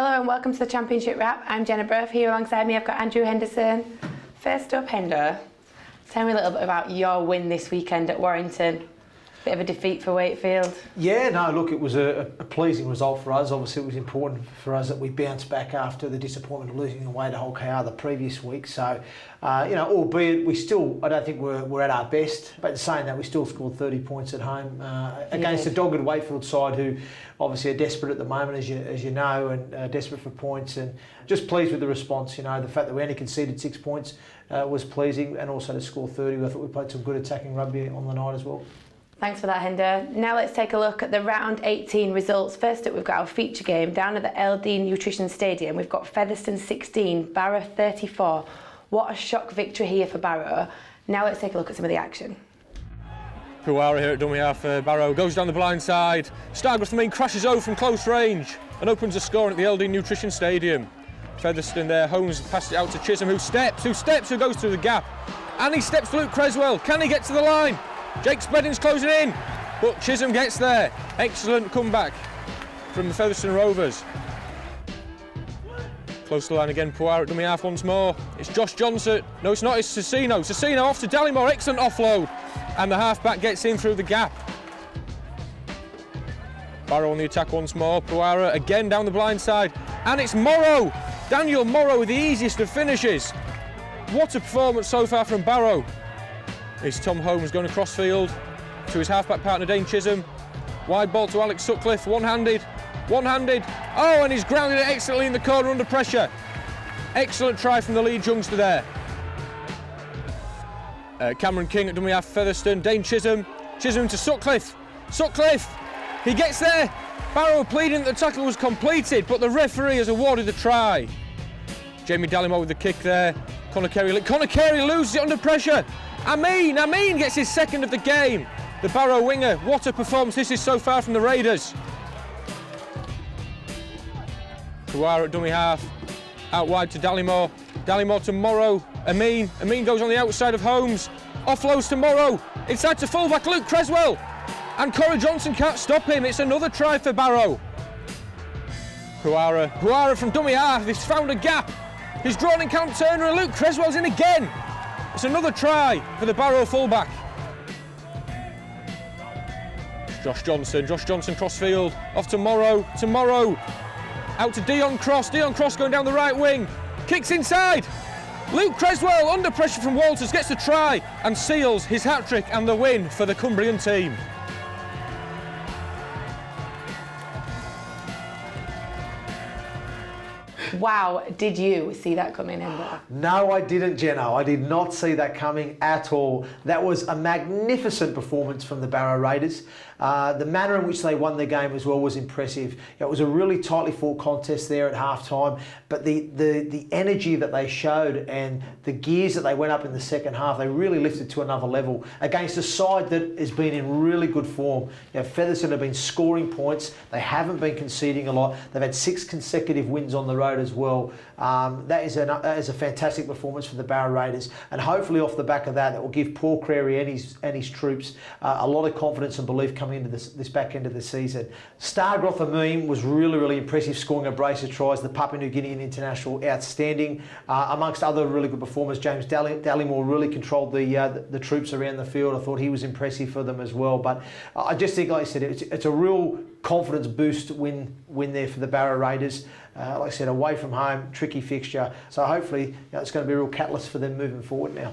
Hello and welcome to the Championship Wrap. I'm Jenna Burf. Here alongside me I've got Andrew Henderson. First up, Hender, tell me a little bit about your win this weekend at Warrington. Bit of a defeat for Wakefield. Yeah, no, look, it was a pleasing result for us. Obviously, it was important for us that we bounced back after the disappointment of losing away to Hull KR the previous week. So, albeit we still, I don't think we're at our best, but saying that, we still scored 30 points at home against a dogged Wakefield side who obviously are desperate at the moment, as you know, and desperate for points. And just pleased with the response. The fact that we only conceded 6 points was pleasing, and also to score 30. I thought we played some good attacking rugby on the night as well. Thanks for that, Hender. Now let's take a look at the round 18 results. First up, we've got our feature game down at the LD Nutrition Stadium. We've got Featherstone 16, Barrow 34. What a shock victory here for Barrow. Now let's take a look at some of the action. Puara here at dummy half for Barrow goes down the blind side. Stargrove the main crashes over from close range and opens the scoring at the LD Nutrition Stadium. Featherstone there, Holmes passes it out to Chisholm, who goes through the gap. And he steps to Luke Creswell. Can he get to the line? Jake Spedding's closing in, but Chisholm gets there. Excellent comeback from the Featherstone Rovers. Close to the line again, Puara at dummy half once more. It's Josh Johnson. No, it's not, it's Cicino. Cicino off to Dallimore, excellent offload. And the half-back gets in through the gap. Barrow on the attack once more. Puara again down the blind side. And it's Morrow. Daniel Morrow with the easiest of finishes. What a performance so far from Barrow. It's Tom Holmes going across field to his half-back partner Dane Chisholm. Wide ball to Alex Sutcliffe, one-handed. Oh, and he's grounded it excellently in the corner under pressure. Excellent try from the lead youngster there. Cameron King at dummy half Featherstone, Dane Chisholm to Sutcliffe. He gets there. Barrow pleading that the tackle was completed, but the referee has awarded the try. Jamie Dallimore with the kick there. Conor Carey loses it under pressure. Amin gets his second of the game. The Barrow winger, what a performance this is so far from the Raiders. Puara at dummy half, out wide to Dallimore to Morrow. Amin goes on the outside of Holmes, offloads to Morrow, inside to fullback Luke Creswell, and Corey Johnson can't stop him. It's another try for Barrow. Puara from dummy half, he's found a gap. He's drawn in Cam Turner and Luke Creswell's in again. It's another try for the Barrow fullback. Josh Johnson crossfield, off to Morrow, out to Dion Cross going down the right wing, kicks inside. Luke Creswell, under pressure from Walters, gets the try and seals his hat-trick and the win for the Cumbrian team. Wow, did you see that coming, Hender? No, I didn't, Jenna. I did not see that coming at all. That was a magnificent performance from the Barrow Raiders. The manner in which they won the game as well was impressive. It was a really tightly fought contest there at half-time, but the energy that they showed and the gears that they went up in the second half, they really lifted to another level against a side that has been in really good form. Featherstone have been scoring points. They haven't been conceding a lot. They've had 6 consecutive wins on the road as well. That is a fantastic performance for the Barrow Raiders, and hopefully off the back of that will give Paul Crary and his troops a lot of confidence and belief coming into this back end of the season. Stargrove Amin was really impressive, scoring a brace of tries. The Papua New Guinean international, outstanding. Amongst other really good performers, James Dallimore really controlled the troops around the field. I thought he was impressive for them as well. But I just think, like I said, it's a real confidence boost win there for the Barrow Raiders. Like I said, away from home, tricky fixture. So hopefully it's going to be a real catalyst for them moving forward now.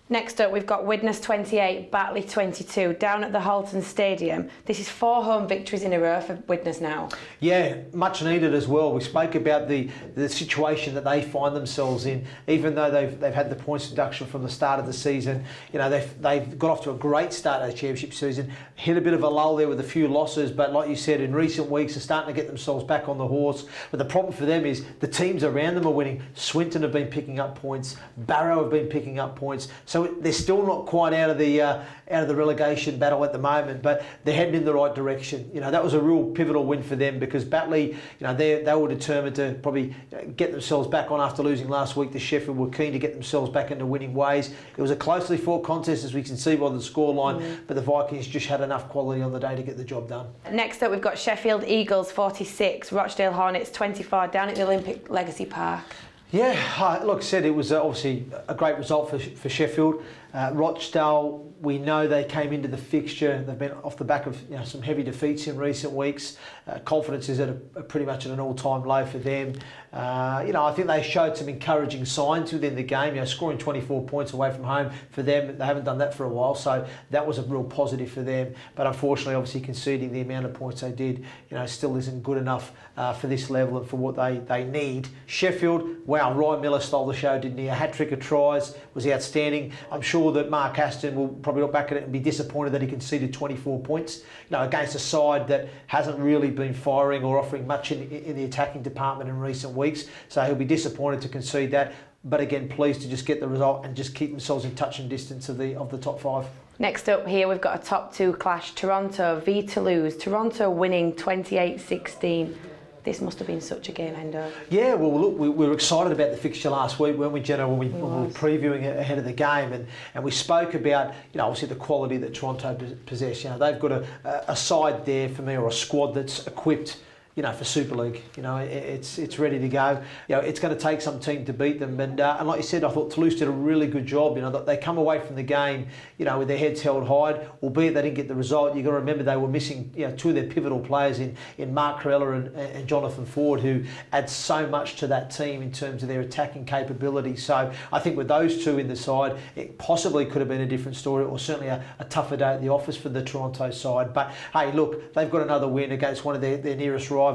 Next up, we've got Widnes 28, Batley 22, down at the Halton Stadium. This is 4 home victories in a row for Widnes now. Yeah, much needed as well. We spoke about the situation that they find themselves in, even though they've had the points deduction from the start of the season. They've got off to a great start of the championship season, hit a bit of a lull there with a few losses, but like you said, in recent weeks they're starting to get themselves back on the horse. But the problem for them is the teams around them are winning. Swinton have been picking up points, Barrow have been picking up points. So So they're still not quite out of the relegation battle at the moment, but they're heading in the right direction. That was a real pivotal win for them because Batley, they were determined to probably get themselves back on after losing last week to Sheffield. Were keen to get themselves back into winning ways. It was a closely fought contest, as we can see by the scoreline, but the Vikings just had enough quality on the day to get the job done. Next up, we've got Sheffield Eagles 46, Rochdale Hornets 24 down at the Olympic Legacy Park. Yeah, look, it was obviously a great result for Sheffield. Rochdale, we know they came into the fixture. They've been off the back of some heavy defeats in recent weeks. Confidence is at pretty much at an all-time low for them. I think they showed some encouraging signs within the game. Scoring 24 points away from home for them, they haven't done that for a while, so that was a real positive for them. But unfortunately, obviously conceding the amount of points they did, still isn't good enough for this level and for what they need. Sheffield, wow, Ryan Miller stole the show, didn't he? A hat-trick of tries, was outstanding. I'm sure that Mark Aston will probably look back at it and be disappointed that he conceded 24 points, against a side that hasn't really been firing or offering much in the attacking department in recent weeks. So he'll be disappointed to concede that. But again, pleased to just get the result and just keep themselves in touch and distance of the top five. Next up here, we've got a top two clash, Toronto v Toulouse. Toronto winning 28-16. This must have been such a game ender. Yeah, well, look, we were excited about the fixture last week, weren't we, Jenna, when we were previewing it ahead of the game, and we spoke about, obviously the quality that Toronto possess. They've got a side there for me, or a squad that's equipped, for Super League. It's ready to go. It's going to take some team to beat them. And like you said, I thought Toulouse did a really good job. They come away from the game, with their heads held high, albeit they didn't get the result. You've got to remember they were missing, two of their pivotal players in Mark Corella and Jonathan Ford, who add so much to that team in terms of their attacking capability. So I think with those two in the side, it possibly could have been a different story, or certainly a tougher day at the office for the Toronto side. But hey, look, they've got another win against one of their nearest rivals.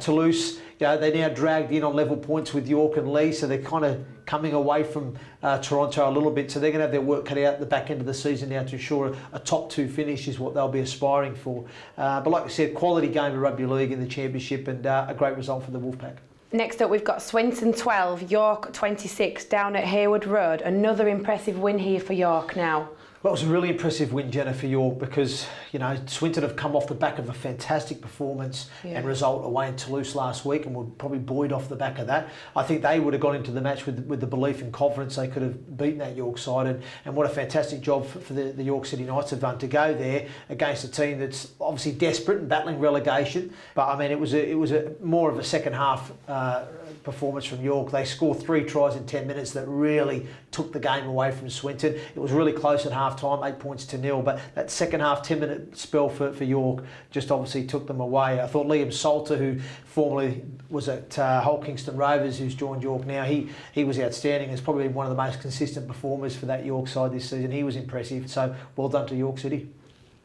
Toulouse, they're now dragged in on level points with York and Leigh, so they're kind of coming away from Toronto a little bit. So they're going to have their work cut out at the back end of the season now to ensure a top two finish is what they'll be aspiring for. But like I said, quality game of rugby league in the championship, and a great result for the Wolfpack. Next up, we've got Swinton 12, York 26 down at Hayward Road. Another impressive win here for York now. Well, it was a really impressive win, Jenna, for York, because, Swinton have come off the back of a fantastic performance and result away in Toulouse last week, and were probably buoyed off the back of that. I think they would have gone into the match with the belief and confidence they could have beaten that York side, and what a fantastic job for the York City Knights have done to go there against a team that's obviously desperate and battling relegation. But I mean, it was a more of a second half performance from York. They scored 3 tries in 10 minutes that really took the game away from Swinton. It was really close at half time, 8 points to 0, but that second half 10-minute spell for York just obviously took them away. I thought Liam Salter, who formerly was at Hull Kingston Rovers, who's joined York now, he was outstanding. He's probably one of the most consistent performers for that York side this season. He was impressive, so well done to York City.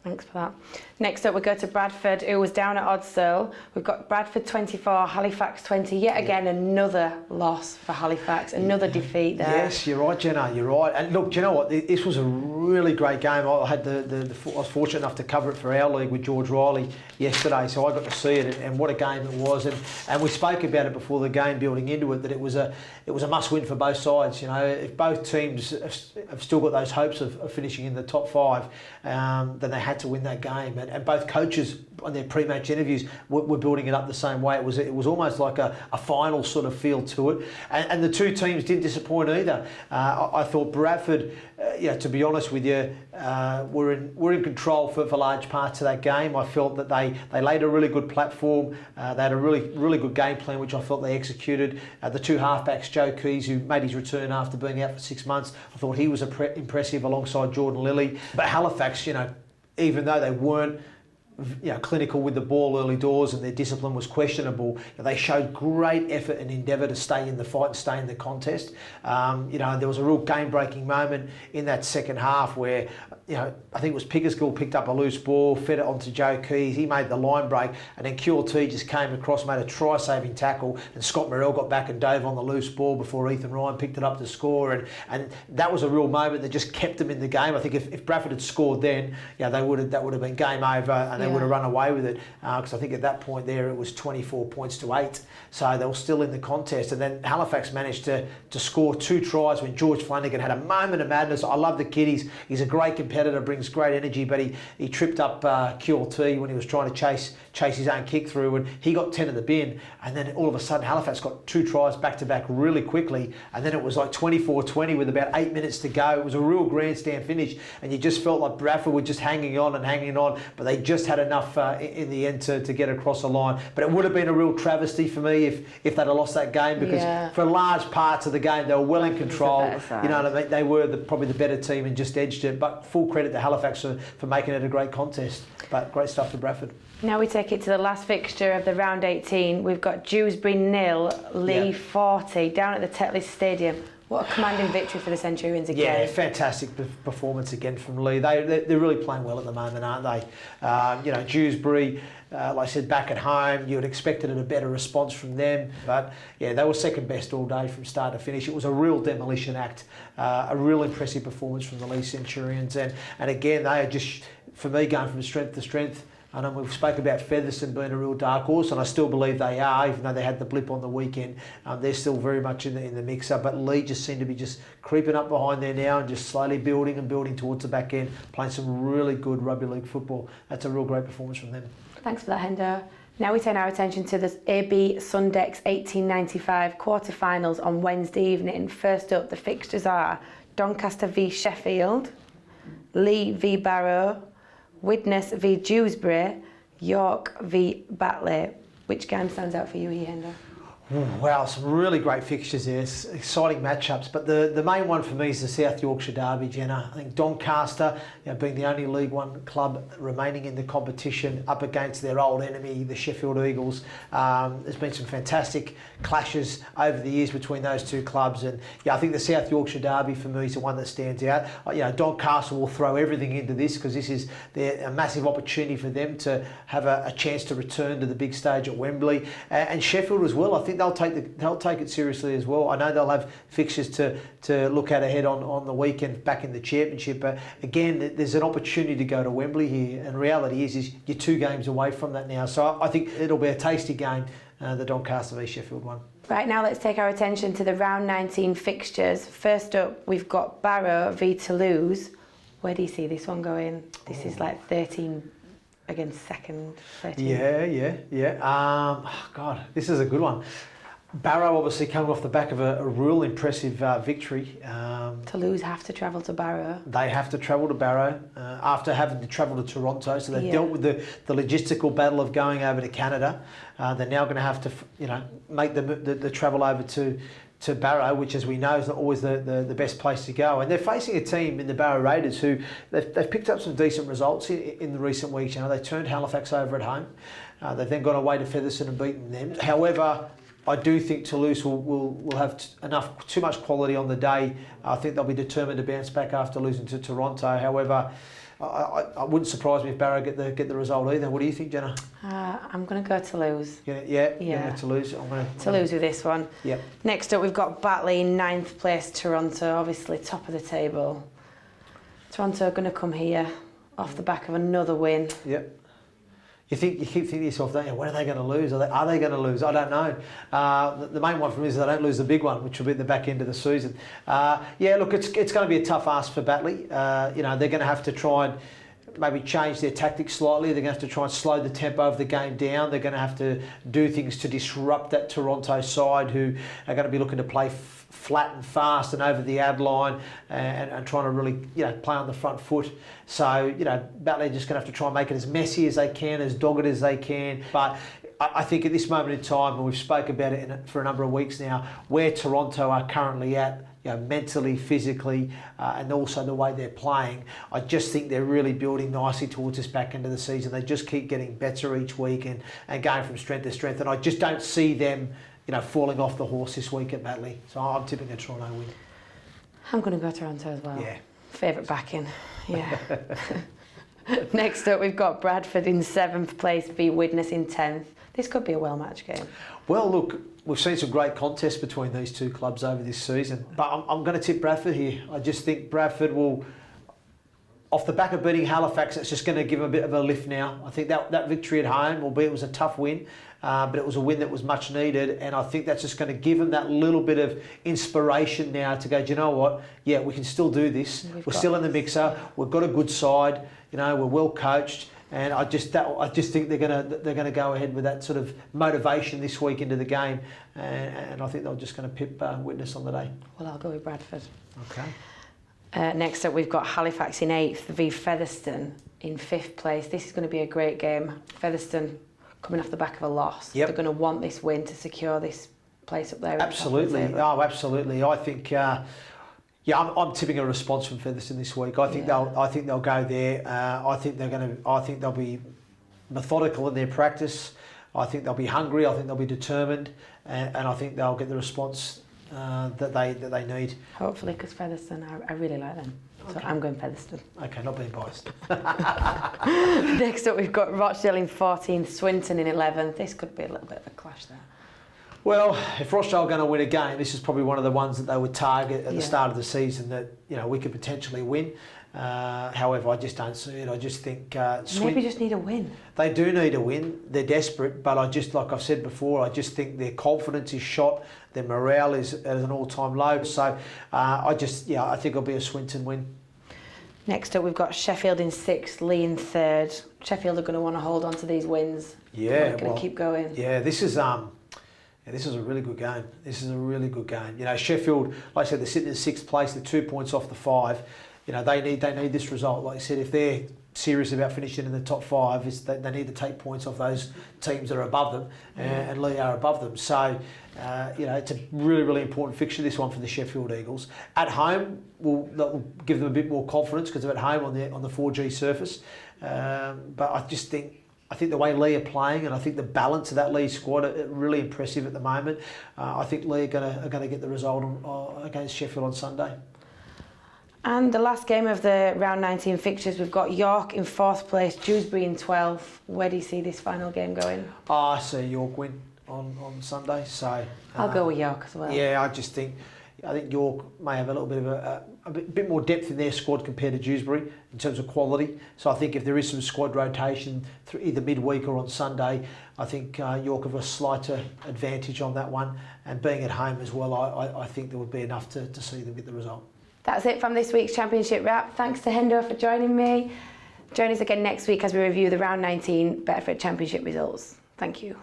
Thanks for that. Next up, we go to Bradford, who was down at Oddsall. We've got Bradford 24, Halifax 20. Yet again, another loss for Halifax, another defeat there. Yes, you're right, Jenna, you're right. And look, do you know what? This was a really great game. I had I was fortunate enough to cover it for our league with George Riley yesterday, so I got to see it, and what a game it was. And we spoke about it before the game, building into it, that it was a must-win for both sides. If both teams have still got those hopes of finishing in the top 5, then they had to win that game, and both coaches on their pre-match interviews were building it up the same way. It was almost like a final sort of feel to it, and the two teams didn't disappoint either. I thought Bradford, to be honest with you, were in control for large parts of that game. I felt that they laid a really good platform. They had a really good game plan, which I felt they executed. The two halfbacks, Joe Keys, who made his return after being out for 6 months, I thought he was impressive alongside Jordan Lilly. But Halifax, even though they weren't clinical with the ball early doors and their discipline was questionable, they showed great effort and endeavour to stay in the fight and stay in the contest. There was a real game-breaking moment in that second half where, I think it was Pickersgill picked up a loose ball, fed it onto Joe Keys, he made the line break, and then QLT just came across, made a try-saving tackle, and Scott Morrell got back and dove on the loose ball before Ethan Ryan picked it up to score, and that was a real moment that just kept them in the game. I think if Bradford had scored then, that would have been game over, and they would have run away with it, because I think at that point there it was 24 points to 8, so they were still in the contest. And then Halifax managed to score 2 tries when George Flanagan had a moment of madness. I love the kid. He's a great competitor, brings great energy, but he tripped up QLT when he was trying to chase his own kick through, and he got 10 in the bin. And then all of a sudden Halifax got 2 tries back to back really quickly, and then it was like 24-20 with about 8 minutes to go. It was a real grandstand finish, and you just felt like Bradford were just hanging on, but they just had enough in the end to get across the line. But it would have been a real travesty for me if they'd have lost that game, because for large parts of the game they were well in control. You know what I mean? They were probably the better team and just edged it. But full credit to Halifax for making it a great contest. But great stuff to Bradford. Now we take it to the last fixture of the round 18. We've got Dewsbury 0, Lee 40 down at the Tetley Stadium. What a commanding victory for the Centurions again. Yeah, fantastic performance again from Lee. They're really playing well at the moment, aren't they? Dewsbury, like I said, back at home, you would expected a better response from them. But yeah, they were second best all day from start to finish. It was a real demolition act, a real impressive performance from the Lee Centurions. And again, they are just, for me, going from strength to strength. I know we've spoke about Featherston being a real dark horse, and I still believe they are, even though they had the blip on the weekend. They're still very much in the mixer, but Lee just seem to be just creeping up behind there now and just slowly building towards the back end, playing some really good rugby league football. That's a real great performance from them. Thanks for that, Hendo. Now we turn our attention to the AB Sundex 1895 quarter-finals on Wednesday evening. First up, the fixtures are Doncaster v Sheffield, Lee v Barrow, Widnes v Dewsbury, York v Batley. Which game stands out for you, Hendo? Wow, some really great fixtures there, exciting matchups. But the main one for me is the South Yorkshire Derby, Jenna. I think Doncaster, being the only League One club remaining in the competition, up against their old enemy, the Sheffield Eagles. There's been some fantastic clashes over the years between those two clubs, and I think the South Yorkshire Derby for me is the one that stands out. Doncaster will throw everything into this because this is a massive opportunity for them to have a chance to return to the big stage at Wembley, and Sheffield as well. I think they'll take it seriously as well. I know they'll have fixtures to look at ahead on the weekend back in the championship, but again, there's an opportunity to go to Wembley here, and reality is you're 2 games away from that now. So I think it'll be a tasty game, the Doncaster v Sheffield one. Right, now let's take our attention to the round 19 fixtures. First up, we've got Barrow v Toulouse. Where do you see this one going? This is like 13 against second. 13. Yeah. God, this is a good one. Barrow obviously coming off the back of a real impressive victory. Toulouse have to travel to Barrow. They have to travel to Barrow after having to travel to Toronto. So they've dealt with the logistical battle of going over to Canada. They're now going to have to, make the travel over to Barrow, which, as we know, is not always the best place to go. And they're facing a team in the Barrow Raiders who they've picked up some decent results in the recent weeks. They turned Halifax over at home. They've then gone away to Featherston and beaten them. However, I do think Toulouse will have too much quality on the day. I think they'll be determined to bounce back after losing to Toronto. However, I wouldn't surprise me if Barrow get the result either. What do you think, Jenna? I'm going to go Toulouse. Yeah. Toulouse. Toulouse with this one. Yep. Next up, we've got Batley, 9th place, Toronto, obviously top of the table. Toronto are going to come here off the back of another win. Yep. You keep thinking to yourself, don't you, when are they going to lose? Are they going to lose? I don't know. The main one for me is they don't lose the big one, which will be at the back end of the season. Look, it's going to be a tough ask for Batley. They're going to have to try and maybe change their tactics slightly. They're going to have to try and slow the tempo of the game down. They're going to have to do things to disrupt that Toronto side, who are going to be looking to play flat and fast and over the ad line and trying to really play on the front foot. So Batley are just going to have to try and make it as messy as they can, as dogged as they can. But I think at this moment in time, and we've spoke about it for a number of weeks now, where Toronto are currently at, mentally, physically, and also the way they're playing, I just think they're really building nicely towards this back end of the season. They just keep getting better each week and going from strength to strength, and I just don't see them falling off the horse this week at Batley. So I'm tipping a Toronto win. I'm going to go Toronto as well. Yeah. Favourite backing. Yeah. Next up, we've got Bradford in 7th place v Widnes in 10th. This could be a well-matched game. Well, look, we've seen some great contests between these two clubs over this season, but I'm going to tip Bradford here. I just think Bradford will off the back of beating Halifax, it's just going to give them a bit of a lift now. I think that victory at home, albeit it was a tough win, but it was a win that was much needed, and I think that's just going to give them that little bit of inspiration now to go, do you know what? Yeah, we can still do this. We're still in the mixer. We've got a good side. You know, we're well coached. And I just think they're gonna go ahead with that sort of motivation this week into the game, and I think they're just going to pip Widnes on the day. Well, I'll go with Bradford. Okay. Next up, we've got Halifax in 8th v Featherstone in 5th place. This is going to be a great game. Featherstone coming off the back of a loss. Yep. They're going to want this win to secure this place up there. Absolutely. Oh, absolutely. I think. Yeah, I'm tipping a response from Featherstone this week. I think they'll go there. I think they'll be methodical in their practice. I think they'll be hungry. I think they'll be determined, and I think they'll get the response that they need. Hopefully, because Featherstone, I really like them. So I'm going Featherstone. Okay, not being biased. Next up, we've got Rochdale in 14th, Swinton in 11th. This could be a little bit of a clash there. Well, if Rochdale are going to win a game, this is probably one of the ones that they would target at the start of the season that, you know, we could potentially win. However, I just don't see it. I just think maybe just need a win. They do need a win. They're desperate, but I just, like I've said before, I just think their confidence is shot. Their morale is at an all-time low. So I think it'll be a Swinton win. Next up, we've got Sheffield in 6th, Lee in 3rd. Sheffield are going to want to hold on to these wins. Yeah, they're going to keep going. Yeah, this is a really good game. This is a really good game. You know, Sheffield, like I said, they're sitting in 6th place. They're 2 points off the 5. You know, they need this result. Like I said, if they're serious about finishing in the top 5, they need to take points off those teams that are above them, and Lee are above them. So, you know, it's a really, really important fixture, this one for the Sheffield Eagles. At home, that will give them a bit more confidence because they're at home on the 4G surface. But I think the way Lee are playing, and I think the balance of that Lee squad are really impressive at the moment. I think Lee are going to get the result against Sheffield on Sunday. And the last game of the round 19 fixtures, we've got York in 4th place, Dewsbury in 12th. Where do you see this final game going? I see York win on Sunday. So I'll go with York as well. Yeah, I think York may have a little bit of a bit more depth in their squad compared to Dewsbury in terms of quality. So I think if there is some squad rotation through either midweek or on Sunday, I think York have a slighter advantage on that one. And being at home as well, I think there would be enough to see them get the result. That's it from this week's Championship Wrap. Thanks to Hendo for joining me. Join us again next week as we review the round 19 Betfred Championship results. Thank you.